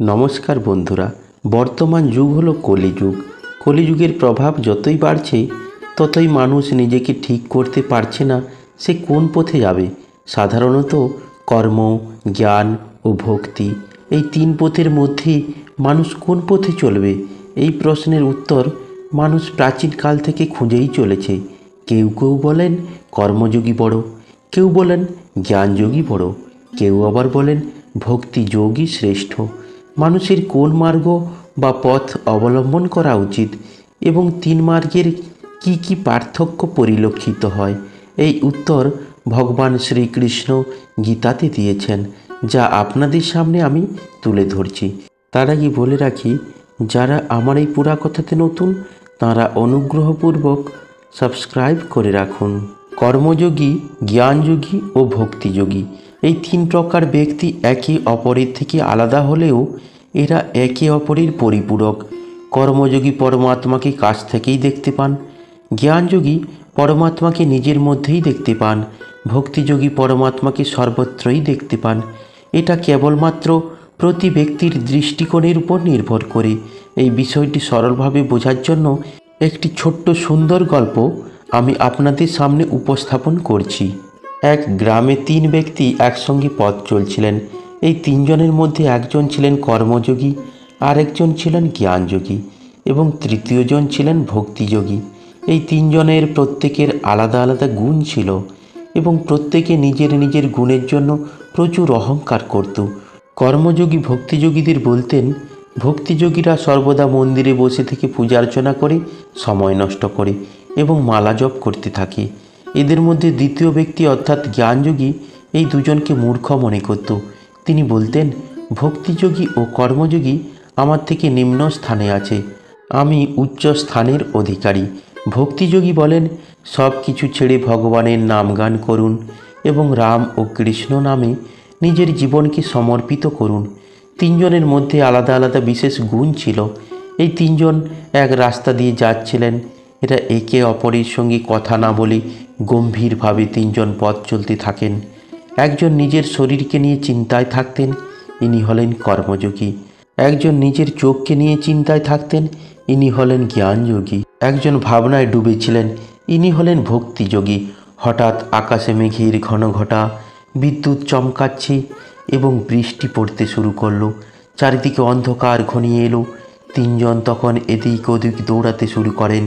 নমস্কার বন্ধুরা, বর্তমান যুগ হলো কলিযুগ। কলিযুগের প্রভাব যতই বাড়ছে ততই মানুষ নিজেকে ঠিক করতে পারছে না সে কোন পথে যাবে। সাধারণত কর্ম, জ্ঞান ও ভক্তি এই তিন পথের মধ্যে মানুষ কোন পথে চলবে, এই প্রশ্নের উত্তর মানুষ প্রাচীনকাল থেকে খুঁজেই চলেছে। কেউ কেউ বলেন কর্মযোগী বড়, কেউ বলেন জ্ঞানযোগী বড়, কেউ আবার বলেন ভক্তিযোগী শ্রেষ্ঠ। মানুষের কোন মার্গ বা পথ অবলম্বন করা উচিত এবং তিন মার্গের কি কি পার্থক্য পরিলক্ষিত হয়, এই উত্তর ভগবান শ্রীকৃষ্ণ গীতাতে দিয়েছেন, যা আপনাদের সামনে আমি তুলে ধরছি। তার আগে বলে রাখি, যারা আমার এই পুরা কথাতে নতুন তারা অনুগ্রহপূর্বক সাবস্ক্রাইব করে রাখুন। কর্মযোগী, জ্ঞানযোগী ও ভক্তিযোগী এই তিন প্রকার ব্যক্তি একে অপরের থেকে আলাদা হলেও এরা একে অপরের পরিপূরক। কর্মযোগী পরমাত্মাকে কাছ থেকেই দেখতে পান, জ্ঞানযোগী পরমাত্মাকে নিজের মধ্যেই দেখতে পান, ভক্তিযোগী পরমাত্মাকে সর্বত্রই দেখতে পান। এটা কেবলমাত্র প্রতি ব্যক্তির দৃষ্টিকোণের উপর নির্ভর করে। এই বিষয়টি সরলভাবে বোঝার জন্য একটি ছোট্ট সুন্দর গল্প আমি আপনাদের সামনে উপস্থাপন করছি। এক গ্রামে তিন ব্যক্তি একসঙ্গে পথ চলছিলেন। এই তিনজনের মধ্যে একজন ছিলেন কর্মযোগী, আরেকজন ছিলেন জ্ঞানযোগী এবং তৃতীয়জন ছিলেন ভক্তিযোগী। এই তিনজনের প্রত্যেকের আলাদা আলাদা গুণ ছিল এবং প্রত্যেকে নিজের নিজের গুণের জন্য প্রচুর অহংকার করত। কর্মযোগী ভক্তিযোগীদের বলতেন, ভক্তিযোগীরা সর্বদা মন্দিরে বসে থেকে পূজা অর্চনা করে সময় নষ্ট করে এবং মালা জপ করতে থাকে। এদের মধ্যে দ্বিতীয় ব্যক্তি অর্থাৎ জ্ঞানযোগী এই দুজনকে মূর্খ মনে করত। তিনি বলতেন, ভক্তিযোগী ও কর্মযোগী আমার থেকে নিম্ন স্থানে আছে, আমি উচ্চ স্থানের অধিকারী। ভক্তিযোগী বলেন, সব কিছু ছেড়ে ভগবানের নাম গান করুন এবং রাম ও কৃষ্ণ নামে নিজের জীবনকে সমর্পিত করুন। তিনজনের মধ্যে আলাদা আলাদা বিশেষ গুণ ছিল। এই তিনজন এক রাস্তা দিয়ে যাচ্ছিলেন। এরা একে অপরের সঙ্গে কথা না বলে গম্ভীরভাবে তিনজন পথ চলতে থাকেন। একজন নিজের শরীরকে নিয়ে চিন্তায় থাকতেন, ইনি হলেন কর্মযোগী। একজন নিজের চোখকে নিয়ে চিন্তায় থাকতেন, ইনি হলেন জ্ঞানযোগী। একজন ভাবনায় ডুবেছিলেন, ইনি হলেন ভক্তিযোগী। হঠাৎ আকাশে মেঘের ঘন ঘটা, বিদ্যুৎ চমকাচ্ছে এবং বৃষ্টি পড়তে শুরু করলো। চারিদিকে অন্ধকার ঘনিয়ে এলো। তিনজন তখন এদিক ওদিক দৌড়াতে শুরু করেন।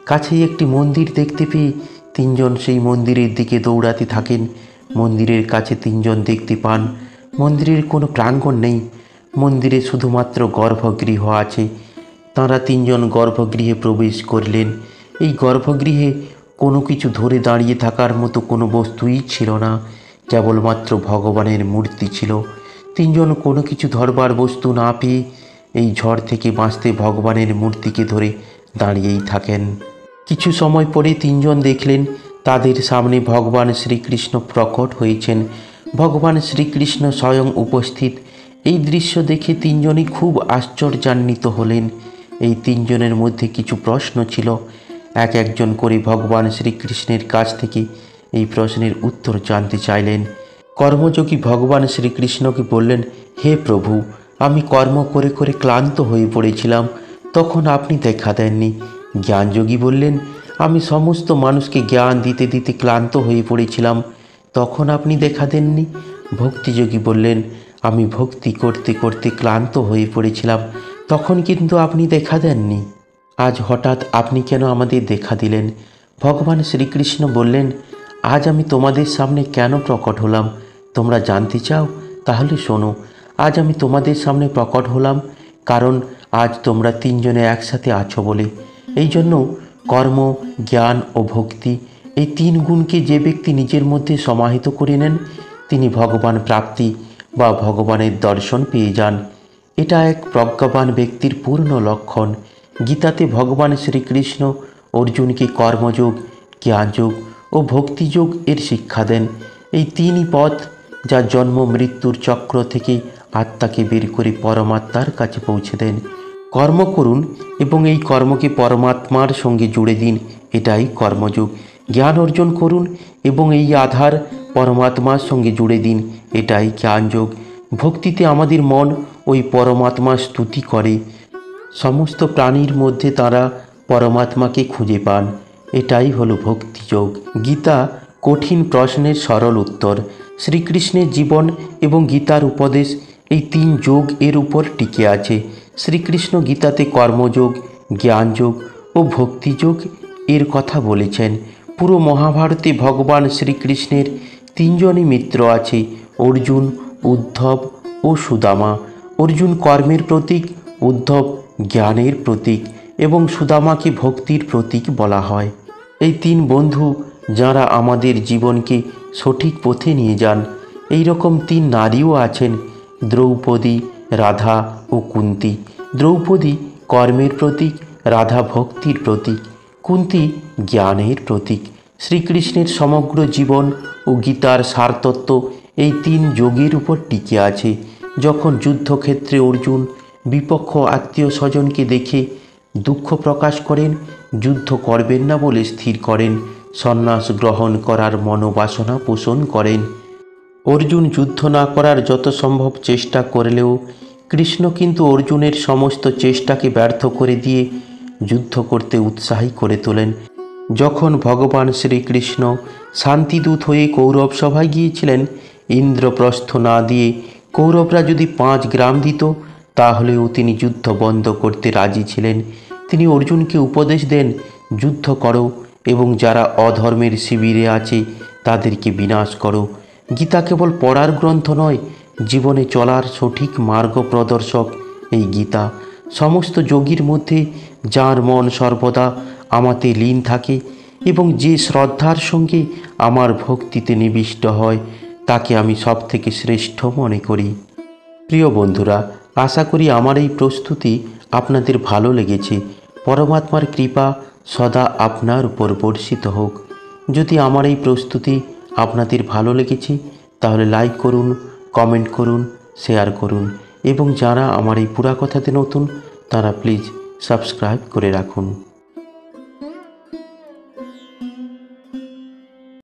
কাছেই একটি মন্দির দেখতে পেয়ে তিনজন সেই মন্দিরের দিকে দৌড়াতে থাকেন। মন্দিরের কাছে তিনজন দেখতে পান মন্দিরের কোনো প্রাঙ্গণ নেই, মন্দিরে শুধুমাত্র গর্ভগৃহ আছে। তাঁরা তিনজন গর্ভগৃহে প্রবেশ করলেন। এই গর্ভগৃহে কোনো কিছু ধরে দাঁড়িয়ে থাকার মতো কোনো বস্তুই ছিল না, কেবলমাত্র ভগবানের মূর্তি ছিল। তিনজন কোনো কিছু ধরবার বস্তু না পেয়ে এই ঝড় থেকে বাঁচতে ভগবানের মূর্তিকে ধরে দাঁড়িয়েই থাকেন। কিছু সময় পরে তিনজন দেখলেন তাদের সামনে ভগবান শ্রীকৃষ্ণ প্রকট হয়েছেন। ভগবান শ্রীকৃষ্ণ স্বয়ং উপস্থিত। এই দৃশ্য দেখে তিনজনই খুব আশ্চর্যান্বিত হলেন। এই তিনজনের মধ্যে কিছু প্রশ্ন ছিল। একজন করে ভগবান শ্রীকৃষ্ণের কাছ থেকে এই প্রশ্নের উত্তর জানতে চাইলেন। কর্মযোগী ভগবান শ্রীকৃষ্ণকে বললেন, হে প্রভু, আমি কর্ম করে করে ক্লান্ত হয়ে পড়েছিলাম, তখন আপনি দেখা দেননি। জ্ঞানযোগী বললেন, আমি সমস্ত মানুষকে জ্ঞান দিতে দিতে ক্লান্ত হয়ে পড়েছিলাম, তখন আপনি দেখা দেননি। ভক্তিযোগী বললেন, আমি ভক্তি করতে করতে ক্লান্ত হয়ে পড়েছিলাম, তখন কিন্তু আপনি দেখা দেননি। আজ হঠাৎ আপনি কেন আমাদের দেখা দিলেন? ভগবান শ্রীকৃষ্ণ বললেন, আজ আমি তোমাদের সামনে কেন প্রকট হলাম তোমরা জানতে চাও? তাহলে শোনো। আজ আমি তোমাদের সামনে প্রকট হলাম কারণ আজ তোমরা তিনজনে একসাথে আছো বলে। এই জন্য কর্ম, জ্ঞান ও ভক্তি এই তিন গুণকে যে ব্যক্তি নিজের মধ্যে সমাহিত করে নেন তিনি ভগবান প্রাপ্তি বা ভগবানের দর্শন পেয়ে যান। এটা এক প্রজ্ঞাবান ব্যক্তির পূর্ণ লক্ষণ। গীতাতে ভগবান শ্রীকৃষ্ণ অর্জুনকে কর্মযোগ, জ্ঞানযোগ ও ভক্তিযোগ এর শিক্ষা দেন। এই তিনই পথ যা জন্ম মৃত্যুর চক্র থেকে আত্মাকে বের করে পরমাত্মার কাছে পৌঁছে দেন। কর্ম করুন এবং এই কর্মকে পরমাত্মার সঙ্গে জুড়ে দিন, এটাই কর্মযোগ। জ্ঞান অর্জন করুন এবং এই আধার পরমাত্মার সঙ্গে জুড়ে দিন, এটাই জ্ঞানযোগ। ভক্তিতে আমাদের মন ওই পরমাত্মার স্তুতি করে। সমস্ত প্রাণীর মধ্যে তারা পরমাত্মাকে খুঁজে পান। এটাই হলো ভক্তিযোগ। গীতা কঠিন প্রশ্নের সরল উত্তর। শ্রীকৃষ্ণের জীবন এবং গীতার উপদেশ এই তিন যোগ এর উপর টিকে আছে। শ্রীকৃষ্ণ গীতাতে কর্মযোগ, জ্ঞানযোগ ও ভক্তিযোগ এর কথা বলেছেন। পুরো মহাভারতে ভগবান শ্রীকৃষ্ণের তিনজনই মিত্র আছে: অর্জুন, উদ্ধব ও সুদামা। অর্জুন কর্মের প্রতীক, উদ্ধব জ্ঞানের প্রতীক এবং সুদামাকে ভক্তির প্রতীক বলা হয়। এই তিন বন্ধু যারা আমাদের জীবনকে সঠিক পথে নিয়ে যান। এই রকম তিন নারীও আছেন: দ্রৌপদী, রাধা ও কুন্তী। দ্রৌপদী কর্মের প্রতীক, রাধা ভক্তির প্রতীক, কুন্তী জ্ঞানের প্রতীক। শ্রীকৃষ্ণের সমগ্র জীবন ও গীতার সারতত্ত্ব এই তিন যোগের উপর টিকে আছে। যখন যুদ্ধক্ষেত্রে অর্জুন বিপক্ষ আত্মীয় স্বজনকে দেখে দুঃখ প্রকাশ করেন, যুদ্ধ করবেন না বলে স্থির করেন, সন্ন্যাস গ্রহণ করার মনোবাসনা পোষণ করেন। অর্জুন যুদ্ধ না করার যত সম্ভব চেষ্টা করলেও কৃষ্ণ কিন্তু অর্জুনের সমস্ত চেষ্টাকে ব্যর্থ করে দিয়ে যুদ্ধ করতে উৎসাহী করে তোলেন। যখন ভগবান শ্রীকৃষ্ণ শান্তিদূত হয়ে কৌরব সভায় গিয়েছিলেন, ইন্দ্রপ্রস্থ না দিয়ে কৌরবরা যদি 5 গ্রাম দিত তাহলেও তিনি যুদ্ধ বন্ধ করতে রাজি ছিলেন। তিনি অর্জুনকে উপদেশ দেন, যুদ্ধ করো এবং যারা অধর্মের শিবিরে আছে তাদেরকে বিনাশ করো। গীতা কেবল পড়ার গ্রন্থ নয়, জীবনে চলার সঠিক মার্গ প্রদর্শক এই গীতা। সমস্ত যোগীর মধ্যে যার মন সর্বদা আমাতে লীন থাকে এবং যে শ্রদ্ধার সঙ্গে আমার ভক্তিতে নিবিষ্ট হয়, তাকে আমি সব থেকে শ্রেষ্ঠ মনে করি। প্রিয় বন্ধুরা, আশা করি আমার এই প্রস্তুতি আপনাদের ভালো লেগেছে। পরমাত্মার কৃপা সদা আপনার উপর বর্ষিত হোক। যদি আমার এই প্রস্তুতি আপনাদের ভালো লেগেছে তাহলে লাইক করুন, কমেন্ট করুন, শেয়ার করুন এবং যারা আমার এই পুরা কথাতে নতুন তারা প্লিজ সাবস্ক্রাইব করে রাখুন।